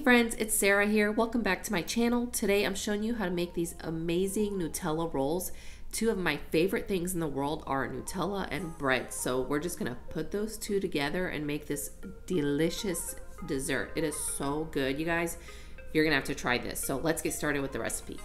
friends, it's Sarah here. Welcome back to my channel. Today I'm showing you how to make these amazing Nutella rolls. Two of my favorite things in the world are Nutella and bread. So we're just gonna put those two together and make this delicious dessert. It is so good, you guys. You're gonna have to try this. So let's get started with the recipe.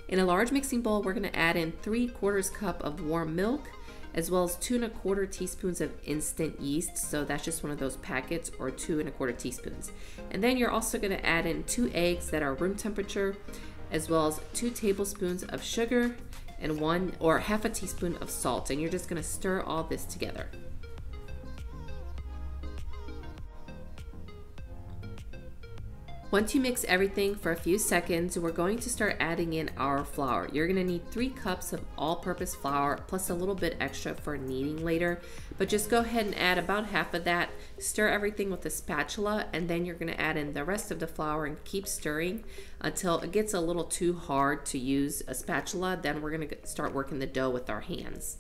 In a large mixing bowl, we're gonna add in 3/4 cup of warm milk, as well as 2 1/4 teaspoons of instant yeast. So that's just one of those packets, or 2 1/4 teaspoons. And then you're also gonna add in 2 eggs that are room temperature, as well as 2 tablespoons of sugar and 1 or half a teaspoon of salt. And you're just gonna stir all this together. Once you mix everything for a few seconds, we're going to start adding in our flour. You're gonna need 3 cups of all-purpose flour, plus a little bit extra for kneading later. But just go ahead and add about half of that. Stir everything with a spatula, and then you're gonna add in the rest of the flour and keep stirring until it gets a little too hard to use a spatula. Then we're gonna start working the dough with our hands.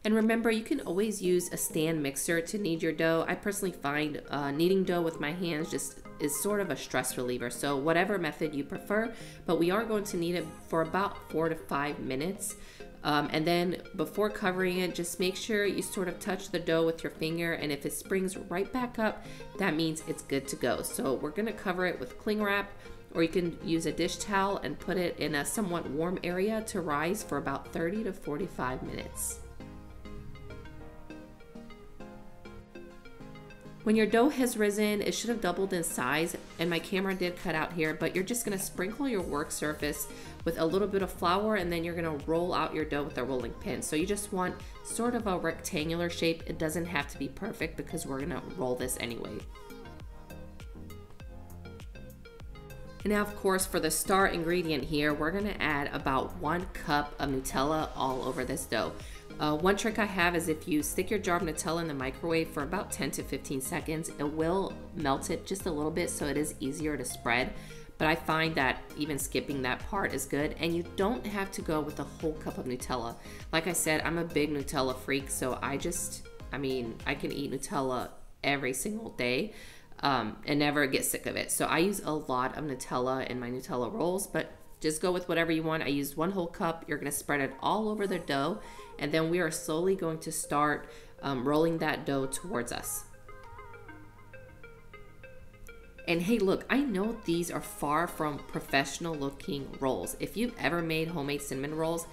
And remember, you can always use a stand mixer to knead your dough. I personally find kneading dough with my hands just is sort of a stress reliever. So whatever method you prefer, but we are going to knead it for about 4 to 5 minutes. And then before covering it, just make sure you sort of touch the dough with your finger, and if it springs right back up, that means it's good to go. So we're gonna cover it with cling wrap, or you can use a dish towel and put it in a somewhat warm area to rise for about 30 to 45 minutes. When your dough has risen, it should have doubled in size, and my camera did cut out here, but you're just gonna sprinkle your work surface with a little bit of flour, and then you're gonna roll out your dough with a rolling pin. So you just want sort of a rectangular shape. It doesn't have to be perfect because we're gonna roll this anyway. And now, of course, for the star ingredient here, we're gonna add about 1 cup of Nutella all over this dough. One trick I have is if you stick your jar of Nutella in the microwave for about 10 to 15 seconds, it will melt it just a little bit, so it is easier to spread. But I find that even skipping that part is good, and you don't have to go with a whole cup of Nutella. Like I said, I'm a big Nutella freak, so I can eat Nutella every single day and never get sick of it. So I use a lot of Nutella in my Nutella rolls, but just go with whatever you want. I used 1 whole cup. You're gonna spread it all over the dough, and then we are slowly going to start rolling that dough towards us. And hey, look, I know these are far from professional looking rolls. If you've ever made homemade cinnamon rolls,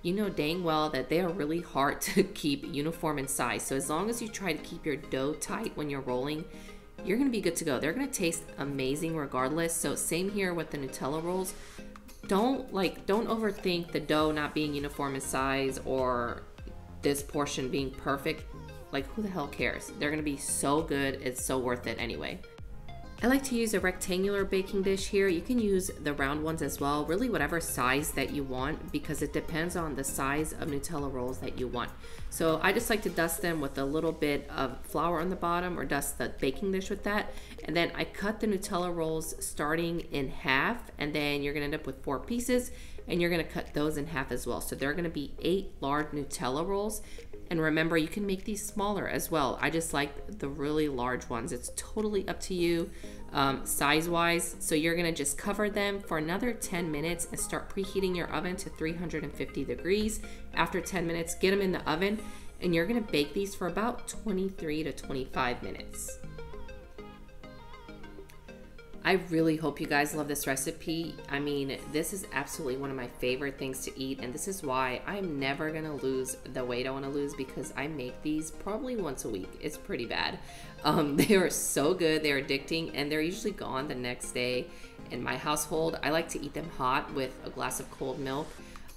you know dang well that they are really hard to keep uniform in size. So as long as you try to keep your dough tight when you're rolling, you're gonna be good to go. They're gonna taste amazing regardless. So same here with the Nutella rolls. Don't overthink the dough not being uniform in size or this portion being perfect. Like, who the hell cares? They're gonna be so good. It's so worth it anyway. I like to use a rectangular baking dish here. You can use the round ones as well, really whatever size that you want, because it depends on the size of Nutella rolls that you want. So I just like to dust them with a little bit of flour on the bottom, or dust the baking dish with that. And then I cut the Nutella rolls starting in half, and then you're gonna end up with 4 pieces, and you're gonna cut those in half as well. So they're gonna be 8 large Nutella rolls. And remember, you can make these smaller as well. I just like the really large ones. It's totally up to you size-wise. So you're gonna just cover them for another 10 minutes and start preheating your oven to 350 degrees. After 10 minutes, get them in the oven, and you're gonna bake these for about 23 to 25 minutes. I really hope you guys love this recipe. I mean, this is absolutely one of my favorite things to eat, and this is why I'm never gonna lose the weight I wanna lose, because I make these probably once a week. It's pretty bad. They are so good, they're addicting, and they're usually gone the next day. In my household, I like to eat them hot with a glass of cold milk,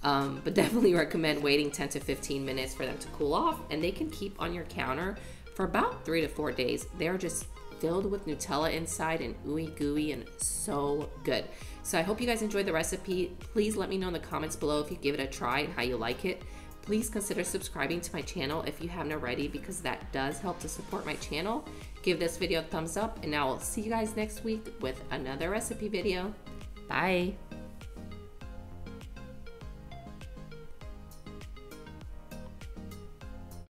but definitely recommend waiting 10 to 15 minutes for them to cool off, and they can keep on your counter for about 3 to 4 days. They're just filled with Nutella inside and ooey gooey and so good. So I hope you guys enjoyed the recipe. Please let me know in the comments below if you give it a try and how you like it. Please consider subscribing to my channel if you haven't already, because that does help to support my channel. Give this video a thumbs up, and now I'll see you guys next week with another recipe video. Bye.